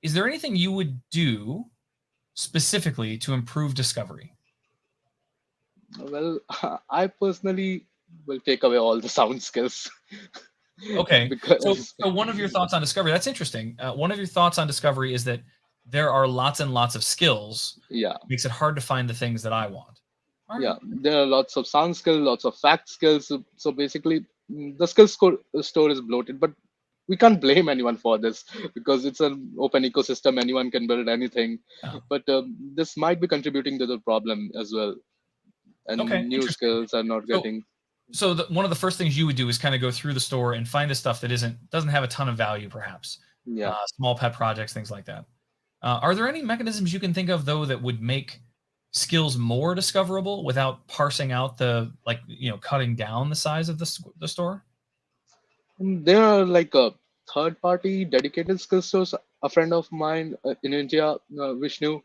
Is there anything you would do specifically to improve discovery? Well, I personally will take away all the sound skills Okay. So, because so one of your thoughts on discovery, that's interesting. One of your thoughts on discovery is that there are lots and lots of skills, yeah, makes it hard to find the things that I want. All right. yeah, there are lots of sound skills, lots of fact skills. So basically, the store is bloated, but we can't blame anyone for this because it's an open ecosystem. Anyone can build anything, Yeah. but this might be contributing to the problem as well. Okay. And new Interesting. skills are not So, getting. one of the first things you would do is kind of go through the store and find the stuff that doesn't have a ton of value, perhaps Yeah. small pet projects, things like that. Are there any mechanisms you can think of though that would make skills more discoverable without parsing out cutting down the size of the store? There are like a third party dedicated skill stores. A friend of mine in India, Vishnu,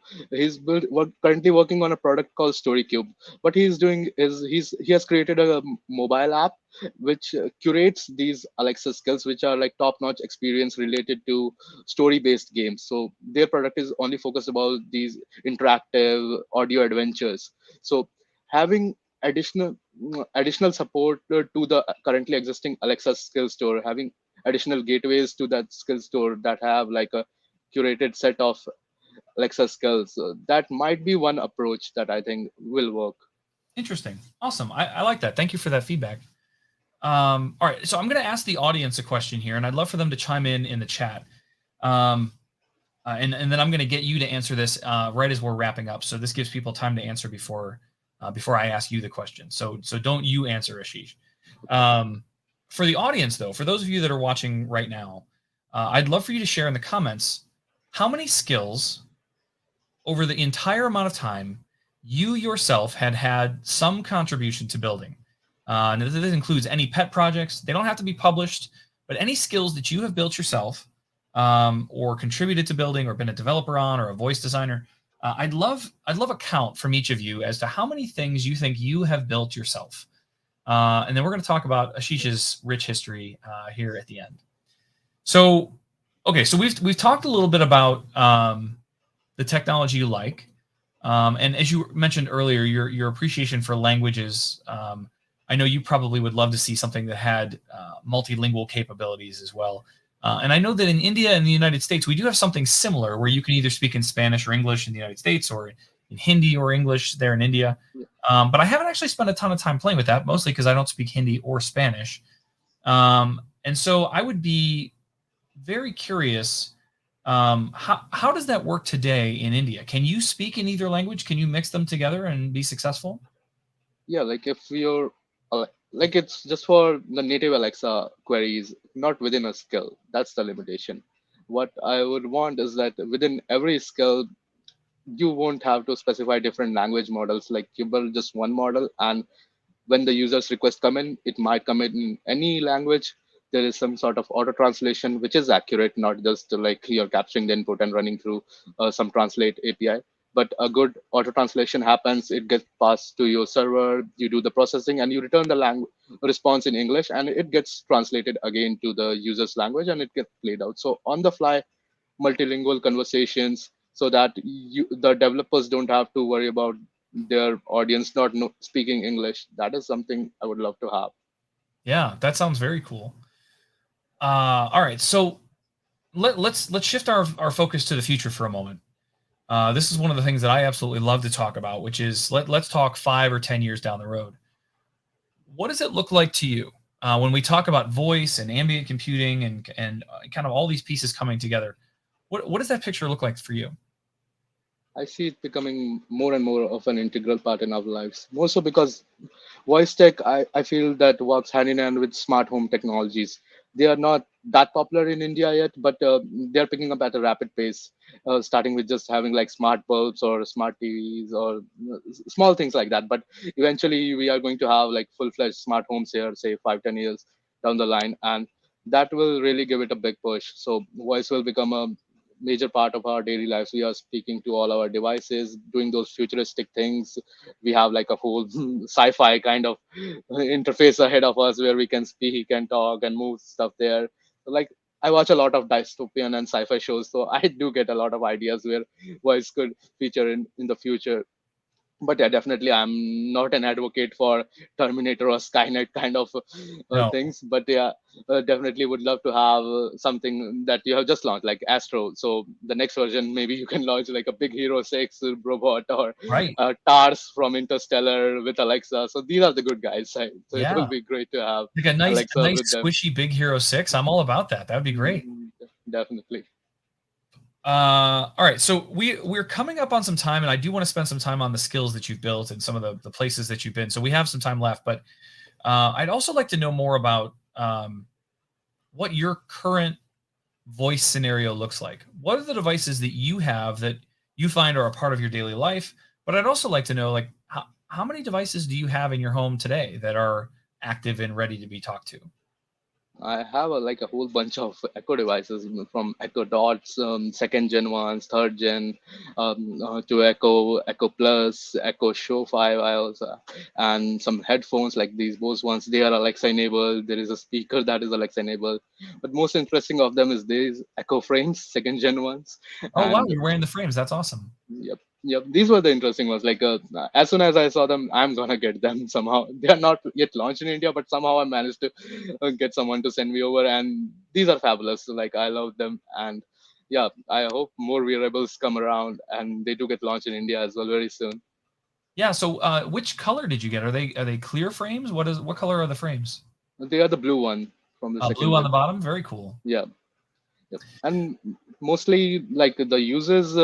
currently working on a product called StoryCube. What he's doing is he has created a mobile app which curates these Alexa skills, which are like top notch experience related to story based games. So their product is only focused about these interactive audio adventures. So having additional support to the currently existing Alexa skill store, having additional gateways to that skill store that have like a curated set of Alexa skills. That might be one approach that I think will work. Interesting. Awesome. I like that. Thank you for that feedback. All right. So I'm going to ask the audience a question here, and I'd love for them to chime in the chat. Um, and then I'm going to get you to answer this right as we're wrapping up. So this gives people time to answer before I ask you the question. So don't you answer, Ashish. For the audience, though, for those of you that are watching right now, I'd love for you to share in the comments how many skills over the entire amount of time you yourself had some contribution to building. And this includes any pet projects. They don't have to be published, but any skills that you have built yourself or contributed to building or been a developer on or a voice designer. I'd love a count from each of you as to how many things you think you have built yourself. And then we're going to talk about Ashish's rich history here at the end. So, okay, so we've talked a little bit about the technology you like, and as you mentioned earlier, your appreciation for languages. I know you probably would love to see something that had multilingual capabilities as well. And I know that in India and the United States, we do have something similar where you can either speak in Spanish or English in the United States or in Hindi or English there in India. But I haven't actually spent a ton of time playing with that, mostly because I don't speak Hindi or Spanish. And so I would be very curious. How does that work today in India? Can you speak in either language? Can you mix them together and be successful? Yeah, like if you're like it's just for the native Alexa queries, not within a skill. That's the limitation. What I would want is that within every skill, you won't have to specify different language models. Like you build just one model, and when the user's request come in, it might come in any language. There is some sort of auto translation which is accurate, not just like you're capturing the input and running through some translate API. But a good auto translation happens. It gets passed to your server. You do the processing and you return the language response in English, and it gets translated again to the user's language, and it gets played out. So on the fly, multilingual conversations, so that the developers don't have to worry about their audience not speaking English. That is something I would love to have. Yeah, that sounds very cool. All right, so let's shift our focus to the future for a moment. This is one of the things that I absolutely love to talk about, which is let's talk 5 or 10 years down the road. What does it look like to you when we talk about voice and ambient computing and kind of all these pieces coming together? What does that picture look like for you? I see it becoming more and more of an integral part in our lives. More so because voice tech, I feel that works hand in hand with smart home technologies. They are not that popular in India yet, but they're picking up at a rapid pace, starting with just having like smart bulbs or smart TVs or small things like that. But eventually, we are going to have like full-fledged smart homes here, say 5, 10 years down the line, and that will really give it a big push. So voice will become a major part of our daily lives. We are speaking to all our devices, doing those futuristic things. We have like a whole sci-fi kind of interface ahead of us where we can speak and talk and move stuff there. So, like, I watch a lot of dystopian and sci-fi shows, so I do get a lot of ideas where voice could feature in the future. But yeah, definitely I'm not an advocate for Terminator or Skynet kind of No. things. But yeah, definitely would love to have something that you have just launched, like Astro. So the next version, maybe you can launch like a Big Hero 6 robot, or Right. Tars from Interstellar with Alexa. So these are the good guys, right? So it will Yeah. be great to have Like a Alexa nice with them. squishy Big Hero 6. I'm all about that. That would be great. Definitely. All right. So we're coming up on some time, and I do want to spend some time on the skills that you've built and some of the places that you've been. So we have some time left, but I'd also like to know more about what your current voice scenario looks like. What are the devices that you have that you find are a part of your daily life? But I'd also like to know, like, how many devices do you have in your home today that are active and ready to be talked to? I have like a whole bunch of Echo devices, from Echo Dots, second gen ones, third gen, to Echo Plus, Echo Show 5. I also, and some headphones like these Bose ones. They are Alexa enabled. There is a speaker that is Alexa enabled. But most interesting of them is these Echo frames, second gen ones, Oh wow, and you're wearing the frames. That's awesome. yep. Yep, these were the interesting ones. Like, as soon as I saw them, I'm gonna get them somehow. They are not yet launched in India, but somehow I managed to get someone to send me over. And these are fabulous. Like, I love them, and yeah, I hope more wearables come around, and they do get launched in India as well very soon. Yeah. So, which color did you get? Are they clear frames? What color are the frames? They are the blue one from the second Blue on the gen. bottom. Very cool. Yeah. Yep. And mostly like the users,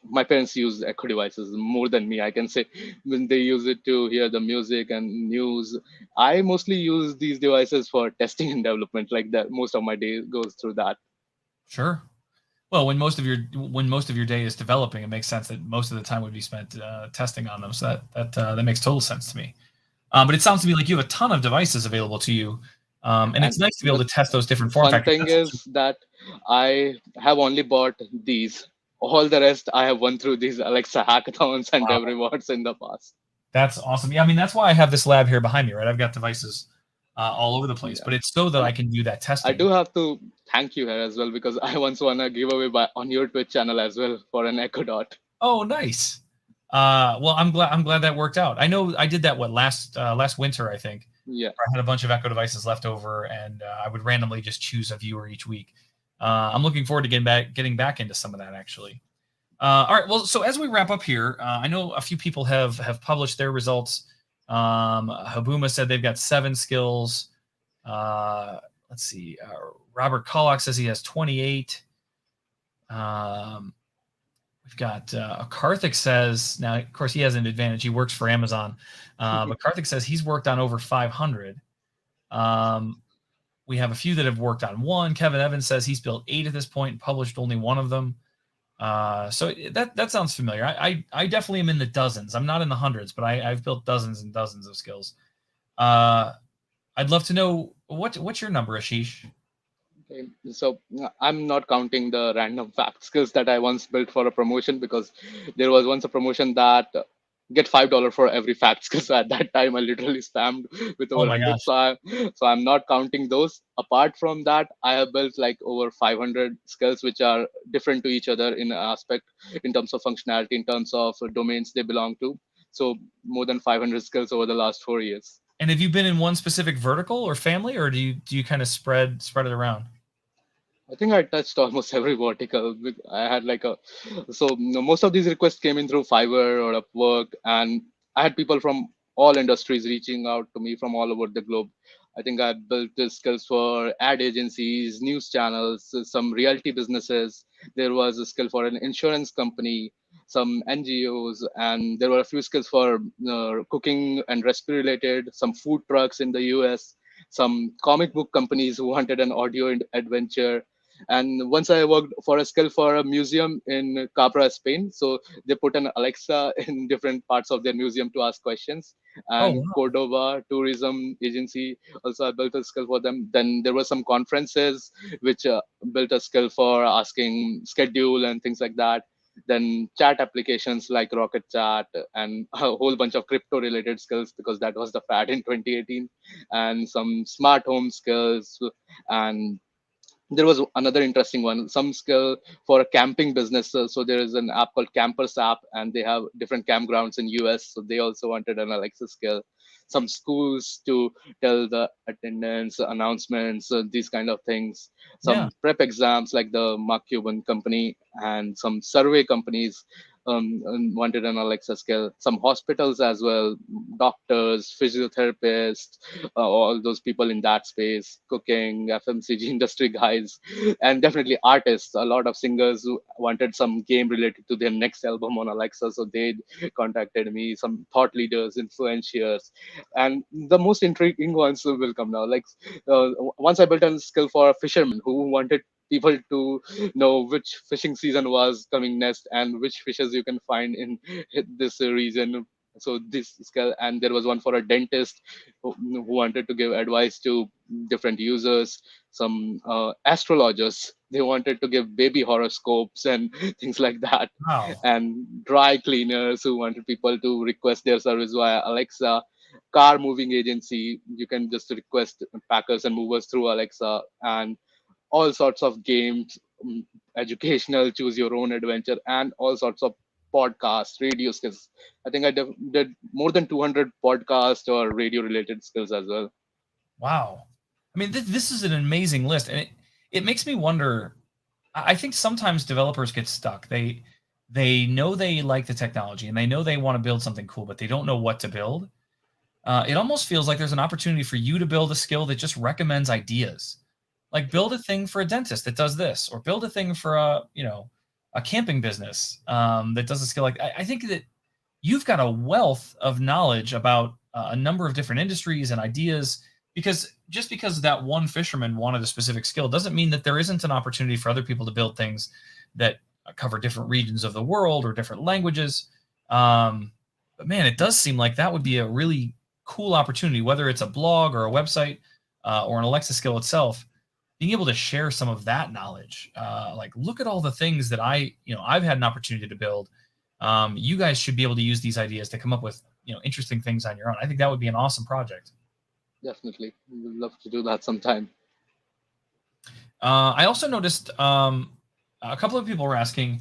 my parents use Echo devices more than me, I can say. When they use it to hear the music and news, I mostly use these devices for testing and development. Like that, most of my day goes through that. Sure. Well, when most of your day is developing, it makes sense that most of the time would be spent testing on them. So that makes total sense to me. But it sounds to me like you have a ton of devices available to you, and And it's nice to be able the to test those different form fun factors. thing is that I have only bought these. All the rest I have won through these Alexa hackathons and dev Wow, rewards in the past. that's awesome. Yeah, I mean that's why I have this lab here behind me, right? I've got devices all over the place, Yeah. but it's so that And I can do that I testing. do have to thank you here as well, because I once won a giveaway on your Twitch channel as well for an Echo Dot. Oh, nice. Well, I'm glad that worked out. I know I did that last winter, I think. Yeah. Where I had a bunch of Echo devices left over, and I would randomly just choose a viewer each week. I'm looking forward to getting back into some of that actually. All right. Well, so as we wrap up here, I know a few people have published their results. Habuma said they've got 7 skills. Uh, let's see. Robert Kollock says he has 28. Um, we've got Karthik says, now, of course, he has an advantage. He works for Amazon. But Karthik says he's worked on over 500. Um, we have a few that have worked on 1. Kevin Evans says he's built 8 at this point and published only 1 of them. So that sounds familiar. I definitely am in the dozens. I'm not in the hundreds, but I've built dozens and dozens of skills. I'd love to know what's your number, Ashish? Okay. So I'm not counting the random fact skills that I once built for a promotion, because there was once a promotion that get $5 for every fact skill. So at that time, I literally spammed with Oh over my 100. gosh, So I'm not counting those. Apart from that, I have built like over 500 skills, which are different to each other in aspect, in terms of functionality, in terms of domains they belong to. So more than 500 skills over the last 4 years. and have you been in one specific vertical or family, or do you kind of spread it around? I think I touched almost every vertical. I had like a, so most of these requests came in through Fiverr or Upwork, and I had people from all industries reaching out to me from all over the globe. I think I built the skills for ad agencies, news channels, some realty businesses. There was a skill for an insurance company, some NGOs, and there were a few skills for cooking and recipe related, some food trucks in the US, some comic book companies who wanted an audio adventure. And once I worked for a skill for a museum in Capra, Spain. So they put an Alexa in different parts of their museum to ask questions. Oh And wow. Cordova tourism agency, also I built a skill for them. Then there were some conferences which built a skill for asking schedule and things like that. Then chat applications like Rocket Chat, and a whole bunch of crypto related skills, because that was the fad in 2018, and some smart home skills, and There was another interesting one, some skill for a camping business. So there is an app called Campers app, and they have different campgrounds in US, so they also wanted an Alexa skill. Some schools to tell the attendance announcements, these kind of things. Yeah. Some prep exams like the Mark Cuban company, and some survey companies wanted an Alexa skill. Some hospitals as well, doctors, physiotherapists, all those people in that space, cooking, FMCG industry guys, and definitely artists. A lot of singers who wanted some game related to their next album on Alexa, so they contacted me. Some thought leaders, influencers, and the most intriguing ones will come now. Like once I built a skill for a fisherman who wanted people to know which fishing season was coming next and which fishes you can find in this region. So this skill, and there was one for a dentist who wanted to give advice to different users. Some astrologers, they wanted to give baby horoscopes and things like that. Wow. And dry cleaners who wanted people to request their service via Alexa. Car moving agency, you can just request packers and movers through Alexa. And all sorts of games, educational, choose your own adventure, and all sorts of podcasts, radio skills. I think I did more than 200 podcast or radio related skills as well. Wow. I mean, this is an amazing list, and it makes me wonder. I think sometimes developers get stuck. They know they like the technology and they know they want to build something cool, but they don't know what to build. It almost feels like there's an opportunity for you to build a skill that just recommends ideas. Like build a thing for a dentist that does this, or build a thing for a camping business that does a skill like. I think that you've got a wealth of knowledge about a number of different industries and ideas, because just because that one fisherman wanted a specific skill doesn't mean that there isn't an opportunity for other people to build things that cover different regions of the world or different languages. But man, it does seem like that would be a really cool opportunity, whether it's a blog or a website or an Alexa skill itself, being able to share some of that knowledge. Like, look at all the things that I've had an opportunity to build. You guys should be able to use these ideas to come up with, interesting things on your own. I think that would be an awesome project. Definitely, we would love to do that sometime. I also noticed a couple of people were asking,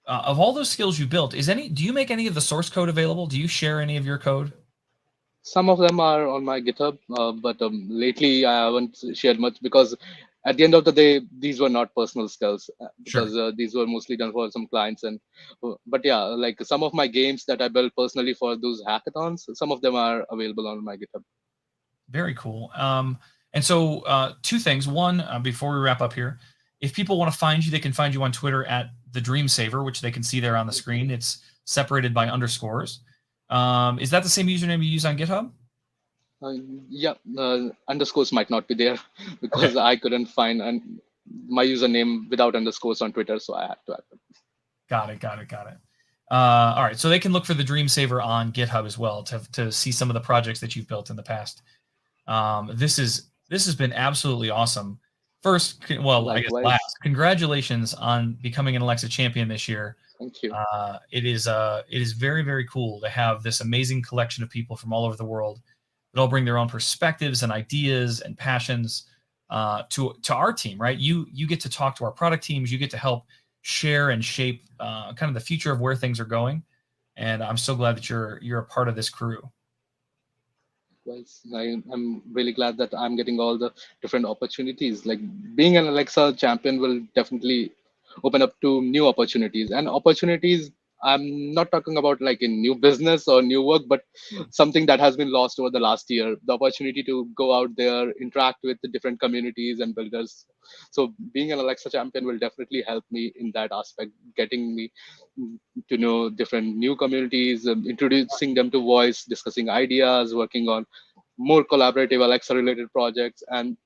of all those skills you built, do you make any of the source code available? Do you share any of your code? Some of them are on my GitHub, but lately I haven't shared much because at the end of the day, these were not personal skills Sure. because these were mostly done for some clients. And but yeah, like some of my games that I built personally for those hackathons, some of them are available on my GitHub. Very cool. And so two things. One, before we wrap up here, if people want to find you, they can find you on Twitter at the Dream Saver, which they can see there on the screen. It's separated by underscores. Is that the same username you use on GitHub? Uh, yeah, underscores might not be there Okay. because I couldn't find my username without underscores on Twitter, so I had to add them. Got it. All right. So they can look for the Dream Saver on GitHub as well to see some of the projects that you've built in the past. This has been absolutely awesome. First, well, I guess Likewise, last, congratulations on becoming an Alexa champion this year. thank you. It is very, very cool to have this amazing collection of people from all over the world that all bring their own perspectives and ideas and passions to our team, right? You get to talk to our product teams. You get to help share and shape kind of the future of where things are going. And I'm so glad that you're a part of this crew. I'm really glad that I'm getting all the different opportunities. Like being an Alexa champion will definitely open up to new opportunities and opportunities. I'm not talking about like in new business or new work, but something that has been lost over the last year. The opportunity to go out there, interact with the different communities and builders. So being an Alexa champion will definitely help me in that aspect, getting me to know different new communities, introducing them to voice, discussing ideas, working on more collaborative Alexa related projects, and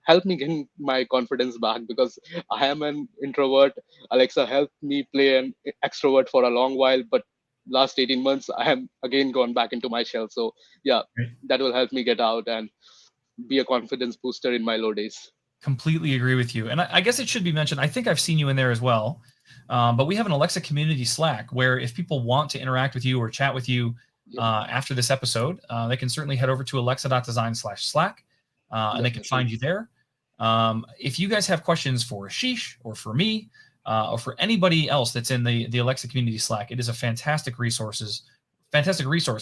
help me gain my confidence back because I am an introvert. Alexa helped me play an extrovert for a long while, but last 18 months I am again gone back into my shell. So yeah, that will help me get out and be a confidence booster in my low days. Completely agree with you. And I guess it should be mentioned, I think I've seen you in there as well. But we have an Alexa community Slack where if people want to interact with you or chat with you Yep, after this episode, they can certainly head over to alexa.design/Slack and they can definitely. find you there. If you guys have questions for Ashish or for me or for anybody else that's in the Alexa community Slack, it is a fantastic resource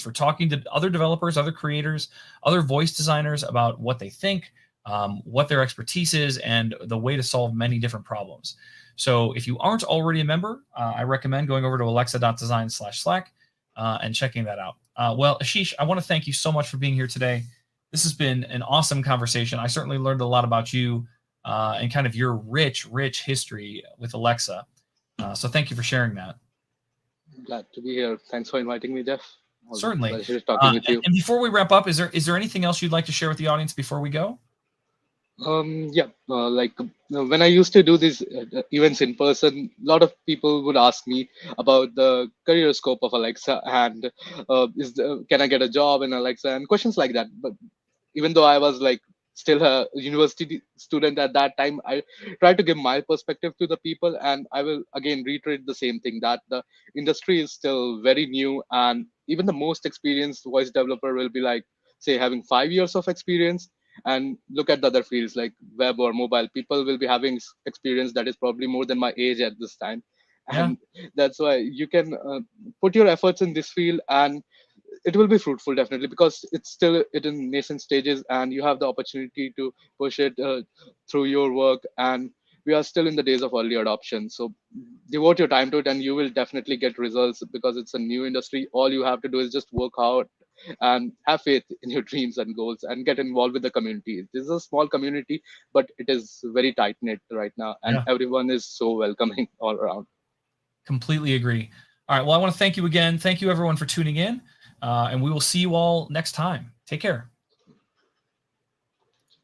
for talking to other developers, other creators, other voice designers about what they think, what their expertise is, and the way to solve many different problems. So if you aren't already a member, I recommend going over to alexa.design/Slack and checking that out. Well, Ashish, I want to thank you so much for being here today. This has been an awesome conversation. I certainly learned a lot about you and kind of your rich history with Alexa. So thank you for sharing that. Glad to be here. Thanks for inviting me, Jeff. Certainly. Pleasure talking with you. And before we wrap up, is there anything else you'd like to share with the audience before we go? Yeah, when I used to do these events in person, a lot of people would ask me about the career scope of Alexa and can I get a job in Alexa and questions like that. But even though I was like still a university student at that time, I tried to give my perspective to the people, and I will again reiterate the same thing, that the industry is still very new, and even the most experienced voice developer will be like, say, having 5 years of experience. And look at the other fields like web or mobile, people will be having experience that is probably more than my age at this time. Yeah. And that's why you can put your efforts in this field, and it will be fruitful definitely, because it's still in nascent stages and you have the opportunity to push it through your work, and we are still in the days of early adoption. So devote your time to it and you will definitely get results, because it's a new industry. All you have to do is just work hard and have faith in your dreams and goals and get involved with the community. This is a small community, but it is very tight knit right now, and Yeah. everyone is so welcoming all around. Completely agree. All right. Well, I want to thank you again. Thank you everyone for tuning in. And we will see you all next time. Take care.